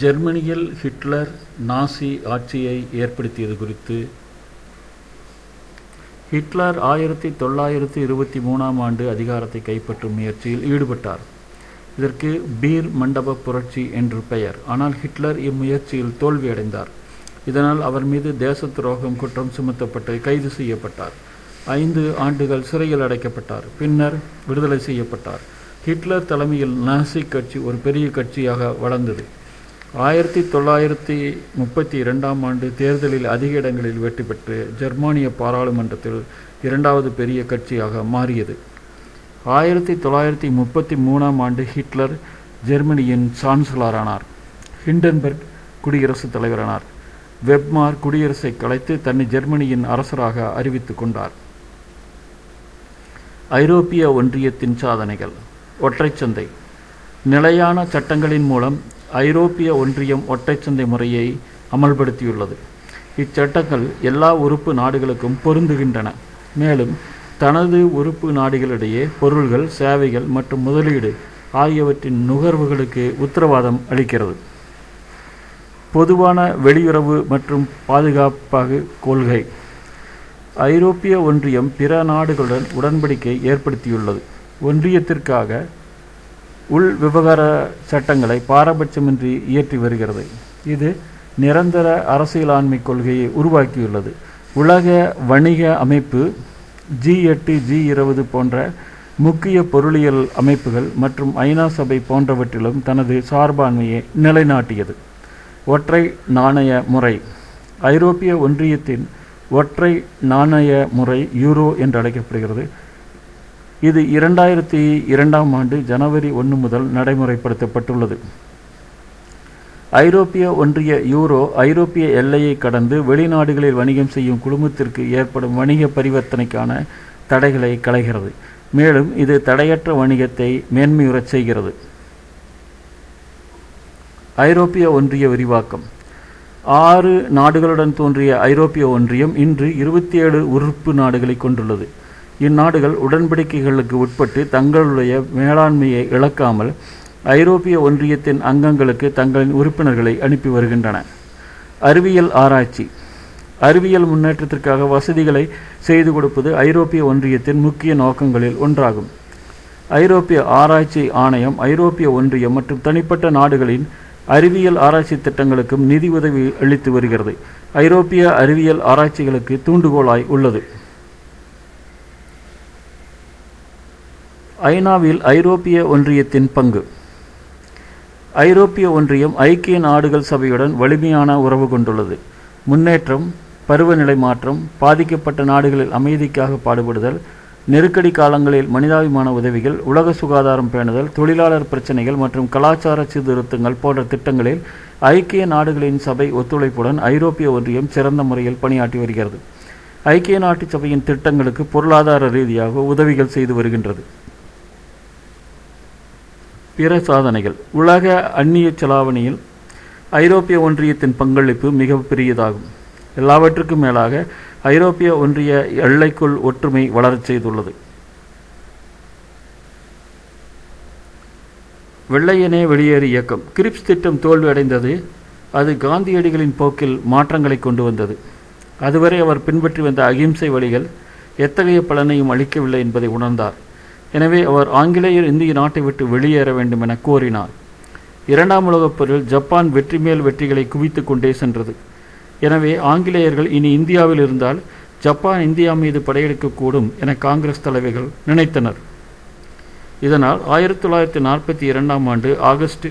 ஜெர்மனியில் ஹிட்லர் நாசி ஆட்சியை ஏற்படுத்தியது குறித்து. ஹிட்லர் 1923ஆம் ஆண்டு அதிகாரத்தை கைப்பற்றும் முயற்சியில் ஈடுபட்டார். இதற்கு பீர் மண்டப புரட்சி என்று பெயர். ஆனால் ஹிட்லர் இம்முயற்சியில் தோல்வியடைந்தார். இதனால் அவர் மீது தேச துரோகம் குற்றம் சுமத்தப்பட்டு கைது செய்யப்பட்டார். 5 ஆண்டுகள் சிறையில் அடைக்கப்பட்டார். பின்னர் விடுதலை செய்யப்பட்டார். ஹிட்லர் தலைமையில் நாசி கட்சி ஒரு பெரிய கட்சியாக வளர்ந்தது. 1932ஆம் ஆண்டு தேர்தலில் அதிக இடங்களில் வெற்றி பெற்று ஜெர்மானிய பாராளுமன்றத்தில் 2வது பெரிய கட்சியாக மாறியது. 1933ஆம் ஆண்டு ஹிட்லர் ஜெர்மனியின் சான்சலரானார். ஹிண்டன்பர்க் குடியரசுத் தலைவரானார். வெப்மார் குடியரசை கலைத்து தன்னை ஜெர்மனியின் அரசராக அறிவித்துக் கொண்டார். ஐரோப்பிய ஒன்றியத்தின் சாதனைகள். ஒற்றைச்சந்தை. நிலையான சட்டங்களின் மூலம் ஐரோப்பிய ஒன்றியம் ஒற்றைச்சந்தை முறையை அமல்படுத்தியுள்ளது. இச்சட்டங்கள் எல்லா உறுப்பு நாடுகளுக்கும் பொருந்துகின்றன. மேலும் தனது உறுப்பு நாடுகளிடையே பொருள்கள், சேவைகள் மற்றும் முதலீடு ஆகியவற்றின் நுகர்வுகளுக்கு உத்தரவாதம் அளிக்கிறது. பொதுவான வெளியுறவு மற்றும் பாதுகாப்பு கொள்கை. ஐரோப்பிய ஒன்றியம் பிற நாடுகளுடன் உடன்படிக்கை ஏற்படுத்தியுள்ளது. ஒன்றியத்திற்காக உள் விவகார சட்டங்களை பாரபட்சமின்றி இயற்றி வருகிறது. இது நிரந்தர அரசியலாண்மை கொள்கையை உருவாக்கியுள்ளது. உலக வணிக அமைப்பு, G8, G20 போன்ற முக்கிய பொருளியல் அமைப்புகள் மற்றும் ஐநா சபை போன்றவற்றிலும் தனது சார்பாண்மையை நிலைநாட்டியது. ஒற்றை நாணய முறை. ஐரோப்பிய ஒன்றியத்தின் ஒற்றை நாணய முறை யூரோ என்று அழைக்கப்படுகிறது. இது 2002ஆம் ஆண்டு ஜனவரி 1 முதல் நடைமுறைப்படுத்தப்பட்டுள்ளது. ஐரோப்பிய ஒன்றிய யூரோ ஐரோப்பிய எல்லையை கடந்து வெளிநாடுகளில் வணிகம் செய்யும் குழுமத்திற்கு ஏற்படும் வணிக பரிவர்த்தனைக்கான தடைகளை களைகிறது. மேலும் இது தடையற்ற வணிகத்தை மேன்மையுறச் செய்கிறது. ஐரோப்பிய ஒன்றிய விரிவாக்கம். 6 நாடுகளுடன் தோன்றிய ஐரோப்பிய ஒன்றியம் இன்று 27 உறுப்பு நாடுகளை கொண்டுள்ளது. இந்நாடுகள் உடன்படிக்கைகளுக்கு உட்பட்டு தங்களுடைய மேலாண்மையை இழக்காமல் ஐரோப்பிய ஒன்றியத்தின் அங்கங்களுக்கு தங்களின் உறுப்பினர்களை அனுப்பி வருகின்றன. அறிவியல் ஆராய்ச்சி. அறிவியல் முன்னேற்றத்திற்காக வசதிகளை செய்து கொடுப்பது ஐரோப்பிய ஒன்றியத்தின் முக்கிய நோக்கங்களில் ஒன்றாகும். ஐரோப்பிய ஆராய்ச்சி ஆணையம் ஐரோப்பிய ஒன்றியம் மற்றும் தனிப்பட்ட நாடுகளின் அறிவியல் ஆராய்ச்சி திட்டங்களுக்கும் நிதி உதவி அளித்து வருகிறது. ஐரோப்பிய அறிவியல் ஆராய்ச்சிகளுக்கு தூண்டுகோலாய் உள்ளது. ஐநாவில் ஐரோப்பிய ஒன்றியத்தின் பங்கு. ஐரோப்பிய ஒன்றியம் ஐக்கிய நாடுகள் சபையுடன் வலிமையான உறவு கொண்டுள்ளது. முன்னேற்றம், பருவநிலை மாற்றம், பாதிக்கப்பட்ட நாடுகளில் அமைதிக்காக பாடுபடுதல், நெருக்கடி காலங்களில் மனிதாபிமான உதவிகள், உலக சுகாதாரம் பேணுதல், தொழிலாளர் பிரச்சினைகள் மற்றும் கலாச்சார சீர்திருத்தங்கள் போன்ற திட்டங்களில் ஐக்கிய நாடுகளின் சபை ஒத்துழைப்புடன் ஐரோப்பிய ஒன்றியம் சிறந்த முறையில் பணியாற்றி வருகிறது. ஐக்கிய நாட்டு சபையின் திட்டங்களுக்கு பொருளாதார ரீதியாக உதவிகள் செய்து வருகின்றது. பிற சாதனைகள். உலக அந்நிய செலாவணியில் ஐரோப்பிய ஒன்றியத்தின் பங்களிப்பு மிக பெரியதாகும். எல்லாவற்றுக்கும் மேலாக ஐரோப்பிய ஒன்றிய எல்லைக்குள் ஒற்றுமை வளரச் செய்துள்ளது. வெள்ளையனே வெளியேறு இயக்கம். கிரிப்ஸ் திட்டம் தோல்வியடைந்தது. அது காந்தியடிகளின் போக்கில் மாற்றங்களை கொண்டு வந்தது. அதுவரை அவர் பின்பற்றி வந்த அகிம்சை வழிகள் எத்தகைய பலனையும் அளிக்கவில்லை என்பதை உணர்ந்தார். எனவே அவர் ஆங்கிலேயர் இந்திய நாட்டை விட்டு வெளியேற வேண்டும் என கோரினார். 2ஆம் உலகப் போரில் ஜப்பான் வெற்றி மேல் வெற்றிகளை குவித்து கொண்டே சென்றது. எனவே ஆங்கிலேயர்கள் இனி இந்தியாவில் இருந்தால் ஜப்பான் இந்தியா மீது படையெடுக்கக்கூடும் என காங்கிரஸ் தலைவர்கள் நினைத்தனர். இதனால் 1942ஆம் ஆண்டு ஆகஸ்ட்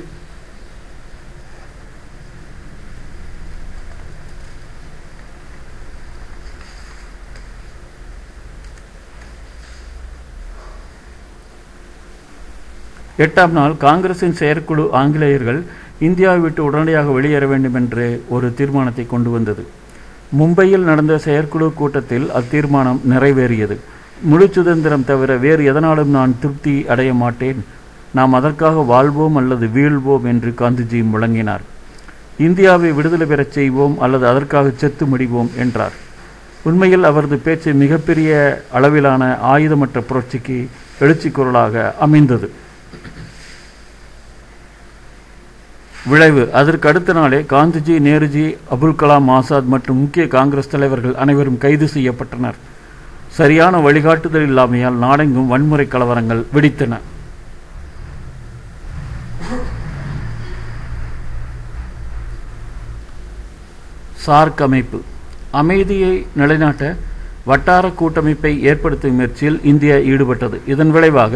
8ஆம் நாள் காங்கிரசின் செயற்குழு ஆங்கிலேயர்கள் இந்தியாவை விட்டு உடனடியாக வெளியேற வேண்டும் என்று ஒரு தீர்மானத்தை கொண்டு வந்தது. மும்பையில் நடந்த செயற்குழு கூட்டத்தில் அத்தீர்மானம் நிறைவேறியது. முழு சுதந்திரம் தவிர வேறு எதனாலும் நான் திருப்தி அடைய மாட்டேன். நாம் அதற்காக வாழ்வோம் அல்லது வீழ்வோம் என்று காந்திஜி முழங்கினார். இந்தியாவை விடுதலை பெறச் செய்வோம் அல்லது அதற்காக செத்து முடிவோம் என்றார். உண்மையில் அவரது பேச்சு மிகப்பெரிய அளவிலான ஆயுதமற்ற புரட்சிக்கு எழுச்சி குரலாக அமைந்தது. விளைவு. அதற்கு அடுத்த நாளே காந்திஜி, நேருஜி, அபுல் கலாம் ஆசாத் மற்றும் முக்கிய காங்கிரஸ் தலைவர்கள் அனைவரும் கைது செய்யப்பட்டனர். சரியான வழிகாட்டுதல் இல்லாமையால் நாடெங்கும் வன்முறை கலவரங்கள் வெடித்தன. சார்க் அமைப்பு. அமைதியை நிலைநாட்ட வட்டார கூட்டமைப்பை ஏற்படுத்தும் முயற்சியில் இந்தியா ஈடுபட்டது. இதன் விளைவாக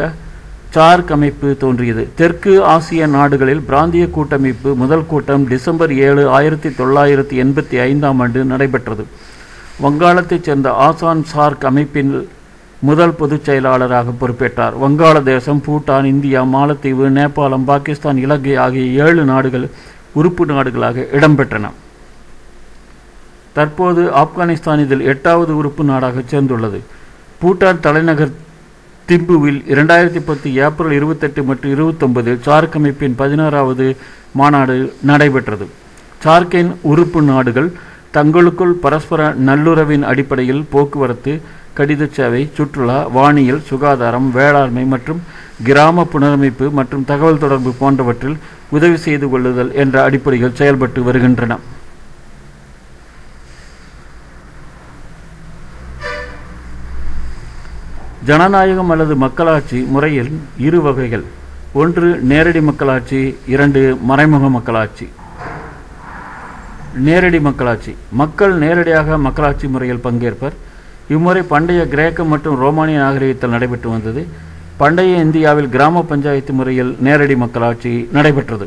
சார்க் அமைப்பு தோன்றியது. தெற்கு ஆசிய நாடுகளில் பிராந்திய கூட்டமைப்பு முதல் கூட்டம் டிசம்பர் 7, 1985 நடைபெற்றது. வங்காளத்தைச் சேர்ந்த ஆசான் சார்க் அமைப்பின் முதல் பொதுச் செயலாளராக பொறுப்பேற்றார். வங்காளதேசம், பூட்டான், இந்தியா, மாலத்தீவு, நேபாளம், பாகிஸ்தான், இலங்கை ஆகிய 7 நாடுகள் உறுப்பு நாடுகளாக இடம்பெற்றன. தற்போது ஆப்கானிஸ்தான் இதில் 8வது உறுப்பு நாடாக சேர்ந்துள்ளது. பூட்டான் தலைநகர் திம்புவில் 2010 ஏப்ரல் 28 மற்றும் 29 சார்க் அமைப்பின் 16வது மாநாடு நடைபெற்றது. சார்க்கின் உறுப்பு நாடுகள் தங்களுக்குள் பரஸ்பர நல்லுறவின் அடிப்படையில் போக்குவரத்து, கடித சேவை, சுற்றுலா, வானியல், சுகாதாரம், வேளாண்மை மற்றும் கிராம புனரமைப்பு மற்றும் தகவல் தொடர்பு போன்றவற்றில் உதவி செய்து கொள்ளுதல் என்ற அடிப்படையில் செயல்பட்டு வருகின்றன. ஜனநாயகம் அல்லது மக்களாட்சி முறையில் 2 வகைகள். 1 நேரடி மக்களாட்சி, 2 மறைமுக மக்களாட்சி. நேரடி மக்களாட்சி. மக்கள் நேரடியாக மக்களாட்சி முறையில் பங்கேற்பர். இம்முறை பண்டைய கிரேக்க மற்றும் ரோமானிய நாகரிகத்தில் நடைபெற்று வந்தது. பண்டைய இந்தியாவில் கிராம பஞ்சாயத்து முறையில் நேரடி மக்களாட்சி நடைபெற்றது.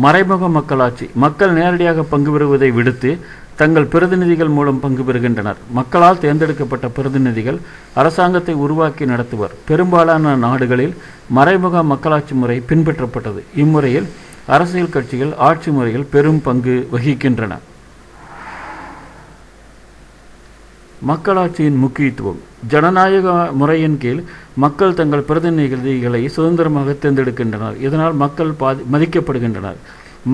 மறைமுக மக்களாட்சி. மக்கள் நேரடியாக பங்கு பெறுவதை விடுத்து தங்கள் பிரதிநிதிகள் மூலம் பங்கு பெறுகின்றனர். மக்களால் தேர்ந்தெடுக்கப்பட்ட பிரதிநிதிகள் அரசாங்கத்தை உருவாக்கி நடத்துவர். பெரும்பாலான நாடுகளில் மறைமுக மக்களாட்சி முறை பின்பற்றப்பட்டது. இம்முறையில் அரசியல் கட்சிகள் ஆட்சி முறையில் பெரும் பங்கு வகிக்கின்றன. மக்களாட்சியின் முக்கியத்துவம். ஜனநாயக முறையின் கீழ் மக்கள் தங்கள் பிரதிநிதிகளை சுதந்திரமாக தேர்ந்தெடுக்கின்றனர். இதனால் மக்கள் மதிக்கப்படுகின்றனர்.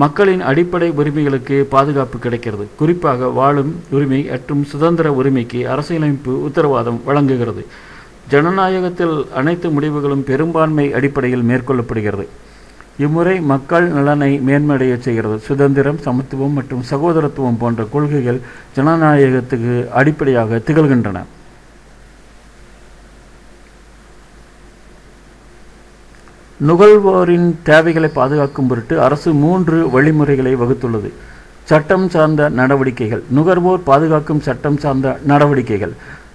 மக்களின் அடிப்படை உரிமைகளுக்கு பாதுகாப்பு கிடைக்கிறது. குறிப்பாக வாழும் உரிமை மற்றும் சுதந்திர உரிமைக்கு அரசியலமைப்பு உத்தரவாதம் வழங்குகிறது. ஜனநாயகத்தில் அனைத்து முடிவுகளும் பெரும்பான்மை அடிப்படையில் மேற்கொள்ளப்படுகிறது. இம்முறை மக்கள் நலனை மேன்மையடைய செய்கிறது. சுதந்திரம், சமத்துவம் மற்றும் சகோதரத்துவம் போன்ற கொள்கைகள் ஜனநாயகத்துக்கு அடிப்படையாக திகழ்கின்றன. நுகர்வோரின் தேவைகளை பாதுகாக்கும் பொருட்டு அரசு 3 வழிமுறைகளை வகுத்துள்ளது. சட்டம் சார்ந்த நடவடிக்கைகள். நுகர்வோர் பாதுகாக்கும் சட்டம் சார்ந்த நடவடிக்கைகள்.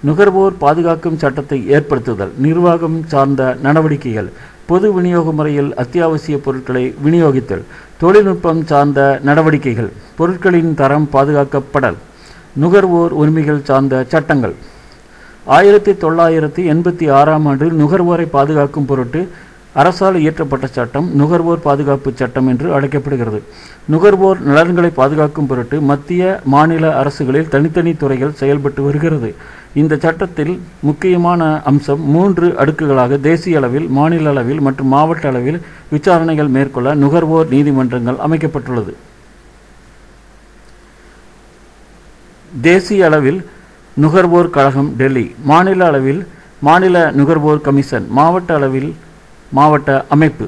நுகர்வோர் பாதுகாக்கும் சட்டத்தை ஏற்படுத்துதல். நிர்வாகம் சார்ந்த நடவடிக்கைகள். பொது விநியோக முறையில் அத்தியாவசிய பொருட்களை விநியோகித்தல். தொழில்நுட்பம் சார்ந்த நடவடிக்கைகள். பொருட்களின் தரம் பாதுகாக்கப்படல். நுகர்வோர் உரிமைகள் சார்ந்த சட்டங்கள். 1986 நுகர்வோரை பாதுகாக்கும் பொருட்டு அரசால் இயற்றப்பட்ட சட்டம் நுகர்வோர் பாதுகாப்பு சட்டம் என்று அழைக்கப்படுகிறது. நுகர்வோர் நலன்களை பாதுகாக்கும் பொருட்டு மத்திய, மாநில அரசுகளில் தனித்தனி துறைகள் செயல்பட்டு வருகிறது. இந்த சட்டத்தில் முக்கியமான அம்சம் 3 அடுக்குகளாக தேசிய அளவில், மாநில அளவில் மற்றும் மாவட்ட அளவில் விசாரணைகள் மேற்கொள்ள நுகர்வோர் நீதிமன்றங்கள் அமைக்கப்பட்டுள்ளது. தேசிய அளவில் நுகர்வோர் கழகம் டெல்லி, மாநில அளவில் மாநில நுகர்வோர் கமிஷன், மாவட்ட அளவில் மாவட்ட அமைப்பு.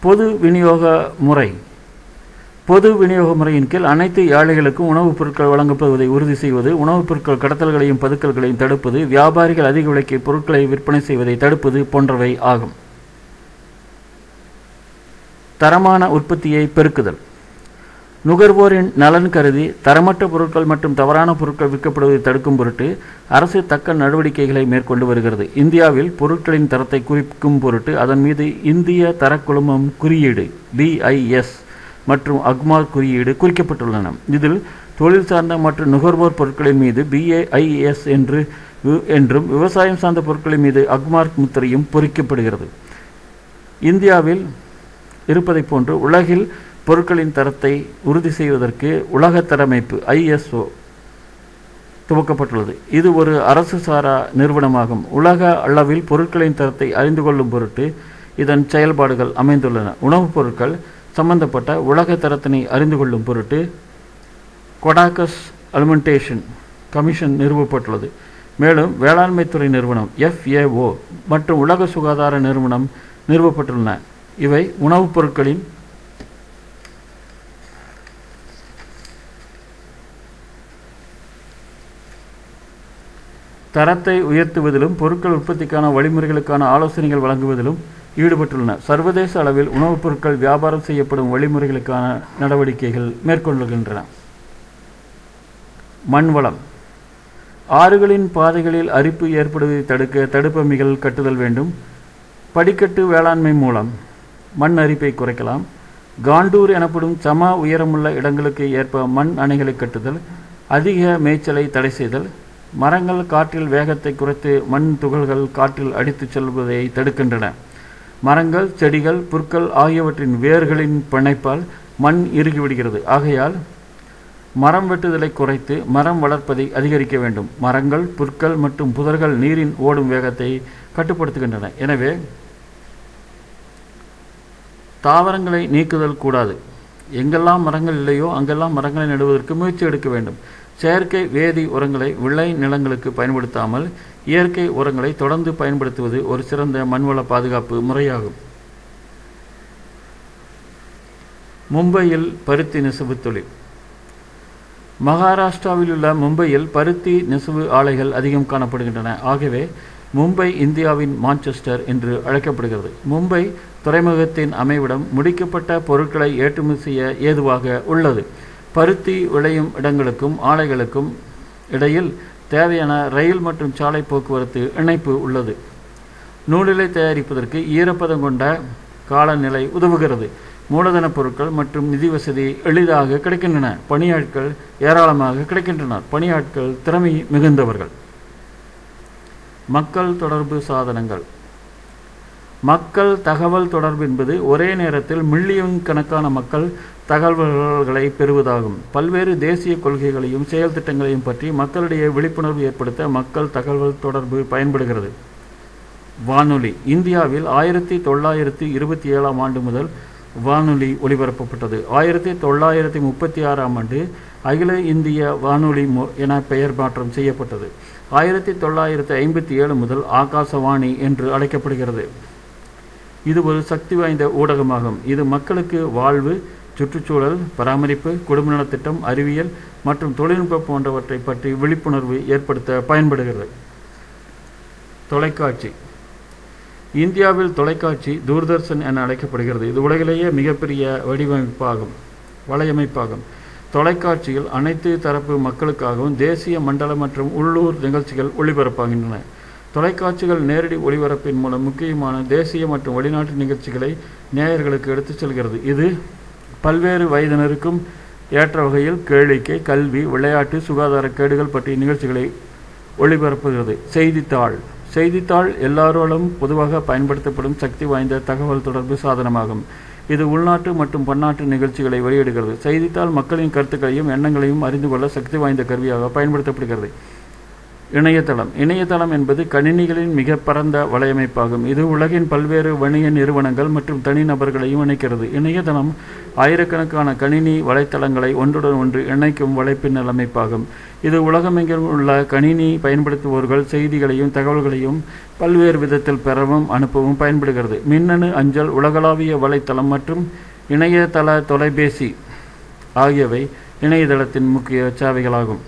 பொது விநியோக முறை. பொது விநியோக முறையின் கீழ் அனைத்து ஏழைகளுக்கும் உணவுப் பொருட்கள் வழங்கப்படுவதை உறுதி செய்வது, உணவுப் பொருட்கள் கடத்தல்களையும் பதுக்கல்களையும் தடுப்பது, வியாபாரிகள் அதிக விலைக்கு பொருட்களை விற்பனை செய்வதை தடுப்பது போன்றவை ஆகும். தரமான உற்பத்தியை பெருக்குதல். நுகர்வோரின் நலன் கருதி தரமற்ற பொருட்கள் மற்றும் தவறான பொருட்கள் விற்கப்படுவதை தடுக்கும் பொருட்டு அரசு தக்க நடவடிக்கைகளை மேற்கொண்டு வருகிறது. இந்தியாவில் பொருட்களின் தரத்தை குறிக்கும் பொருட்டு அதன் மீது இந்திய தரக்குழுமம் குறியீடு BIS மற்றும் அக்மார்க் குறியீடு குறிக்கப்பட்டுள்ளன. இதில் தொழில் சார்ந்த மற்றும் நுகர்வோர் பொருட்களின் மீது BIS என்றும் விவசாயம் சார்ந்த பொருட்களின் மீது அக்மார்க் முத்திரையும் பொறிக்கப்படுகிறது. இந்தியாவில் இருப்பதை போன்று உலகில் பொருட்களின் தரத்தை உறுதி செய்வதற்கு உலக தரமைப்பு ISO துவக்கப்பட்டுள்ளது. இது ஒரு அரசு சாரா நிறுவனமாகும். உலக அளவில் பொருட்களின் தரத்தை அறிந்து கொள்ளும் பொருட்டு இதன் செயல்பாடுகள் அமைந்துள்ளன. உணவுப் பொருட்கள் சம்பந்தப்பட்ட உலக தரத்தினை அறிந்து கொள்ளும் பொருட்டு கொடாக்கஸ் அலிமெண்டேஷன் கமிஷன் நிறுவப்பட்டுள்ளது. மேலும் வேளாண்மைத்துறை நிறுவனம் FAO மற்றும் உலக சுகாதார நிறுவனம் நிறுவப்பட்டுள்ளன. இவை உணவுப் பொருட்களின் தரத்தை உயர்த்துவதிலும் பொருட்கள் உற்பத்திக்கான வழிமுறைகளுக்கான ஆலோசனைகள் வழங்குவதிலும் ஈடுபட்டுள்ளன. சர்வதேச அளவில் உணவுப் பொருட்கள் வியாபாரம் செய்யப்படும் வழிமுறைகளுக்கான நடவடிக்கைகள் மேற்கொள்கின்றன. மண்வளம். ஆறுகளின் பாதைகளில் அரிப்பு ஏற்படுவதை தடுக்க தடுப்பமைகள் கட்டுதல் வேண்டும். படிக்கட்டு வேளாண்மை மூலம் மண் அரிப்பை குறைக்கலாம். காண்டூர் எனப்படும் சம உயரமுள்ள இடங்களுக்கு ஏற்ப மண் அணைகளை கட்டுதல். அதிக மேய்ச்சலை தடை செய்தல். மரங்கள் காற்றில் வேகத்தை குறைத்து மண் துகள்கள் காற்றில் அடித்துச் செல்வதை தடுக்கின்றன. மரங்கள், செடிகள், புற்கள் ஆகியவற்றின் வேர்களின் பிணைப்பால் மண் இறுகிவிடுகிறது. ஆகையால் மரம் வெட்டுதலை குறைத்து மரம் வளர்ப்பதை அதிகரிக்க வேண்டும். மரங்கள், புற்கள் மற்றும் புதர்கள் நீரின் ஓடும் வேகத்தை கட்டுப்படுத்துகின்றன. எனவே தாவரங்களை நீக்குதல் கூடாது. எங்கெல்லாம் மரங்கள் இல்லையோ அங்கெல்லாம் மரங்களை நடுவதற்கு முயற்சி எடுக்க வேண்டும். செயற்கை வேதி உரங்களை விளை நிலங்களுக்கு பயன்படுத்தாமல் இயற்கை உரங்களை தொடர்ந்து பயன்படுத்துவது ஒரு சிறந்த மண்வள பாதுகாப்பு முறையாகும். மும்பையில் பருத்தி நெசவு தொழில். மகாராஷ்டிராவில் உள்ள மும்பையில் பருத்தி நெசவு ஆலைகள் அதிகம் காணப்படுகின்றன. ஆகவே மும்பை இந்தியாவின் மான்செஸ்டர் என்று அழைக்கப்படுகிறது. மும்பை துறைமுகத்தின் அமைவிடம் முடிக்கப்பட்ட பொருட்களை ஏற்றுமதி செய்ய ஏதுவாக உள்ளது. பருத்தி விளையும் இடங்களுக்கும் ஆலைகளுக்கும் இடையில் தேவையான ரயில் மற்றும் சாலை போக்குவரத்து இணைப்பு உள்ளது. நூலிலை தயாரிப்பதற்கு ஈரப்பதம் கொண்ட காலநிலை உதவுகிறது. மூலதன பொருட்கள் மற்றும் நிதி வசதி எளிதாக கிடைக்கின்றன. பணியாட்கள் ஏராளமாக கிடைக்கின்றனர். பணியாட்கள் திறமை மிகுந்தவர்கள். மக்கள் தொடர்பு சாதனங்கள். மக்கள் தகவல் தொடர்பு என்பது ஒரே நேரத்தில் மில்லியன் கணக்கான மக்கள் தகவல்களை பெறுவதாகும். பல்வேறு தேசிய கொள்கைகளையும் செயல் திட்டங்களையும் பற்றி மக்களிடையே விழிப்புணர்வு ஏற்படுத்த மக்கள் தகவல் தொடர்பு பயன்படுகிறது. வானொலி. இந்தியாவில் 1927ஆம் ஆண்டு முதல் வானொலி ஒலிபரப்பப்பட்டது. 1936ஆம் ஆண்டு அகில இந்திய வானொலி என பெயர் மாற்றம் செய்யப்பட்டது. 1957 முதல் ஆகாசவாணி என்று அழைக்கப்படுகிறது. இது ஒரு சக்தி வாய்ந்த ஊடகமாகும். இது மக்களுக்கு வாழ்வு, சுற்றுச்சூழல் பராமரிப்பு, குடும்ப நலத்திட்டம், அறிவியல் மற்றும் தொழில்நுட்பம் போன்றவற்றை பற்றி விழிப்புணர்வு ஏற்படுத்த பயன்படுகிறது. தொலைக்காட்சி. இந்தியாவில் தொலைக்காட்சி தூர்தர்ஷன் என அழைக்கப்படுகிறது. இது உலகிலேயே மிகப்பெரிய வலையமைப்பாகும். தொலைக்காட்சியில் அனைத்து தரப்பு மக்களுக்காகவும் தேசிய, மண்டல மற்றும் உள்ளூர் நிகழ்ச்சிகள் ஒளிபரப்பாகின்றன. தொலைக்காட்சிகள் நேரடி ஒளிபரப்பின் மூலம் முக்கியமான தேசிய மற்றும் வெளிநாட்டு நிகழ்ச்சிகளை நேயர்களுக்கு எடுத்துச் செல்கிறது. இது பல்வேறு வயதினருக்கும் ஏற்ற வகையில் கேளிக்கை, கல்வி, விளையாட்டு, சுகாதார கேடுகள் பற்றிய நிகழ்ச்சிகளை ஒளிபரப்புகிறது. செய்தித்தாள். செய்தித்தாள் எல்லாராலும் பொதுவாக பயன்படுத்தப்படும் சக்தி வாய்ந்த தகவல் தொடர்பு சாதனமாகும். இது உள்நாட்டு மற்றும் பன்னாட்டு நிகழ்ச்சிகளை வெளியிடுகிறது. செய்தித்தாள் மக்களின் கருத்துக்களையும் எண்ணங்களையும் அறிந்து கொள்ள சக்தி வாய்ந்த கருவியாக பயன்படுத்தப்படுகிறது. இணையதளம். இணையதளம் என்பது கணினிகளின் மிக பரந்த வலையமைப்பாகும். இது உலகின் பல்வேறு வணிக நிறுவனங்கள் மற்றும் தனிநபர்களையும் இணைக்கிறது. இணையதளம் ஆயிரக்கணக்கான கணினி வலைத்தளங்களை ஒன்றுடன் ஒன்று இணைக்கும் வலைப்பின்னல் அமைப்பாகும். இது உலகமெங்கிலும் உள்ள கணினி பயன்படுத்துவோர்கள் செய்திகளையும் தகவல்களையும் பல்வேறு விதத்தில் பெறவும் அனுப்பவும் பயன்படுகிறது. மின்னணு அஞ்சல், உலகளாவிய வலைத்தளம் மற்றும் இணையதள தொலைபேசி ஆகியவை இணையதளத்தின் முக்கிய சேவைகளாகும்.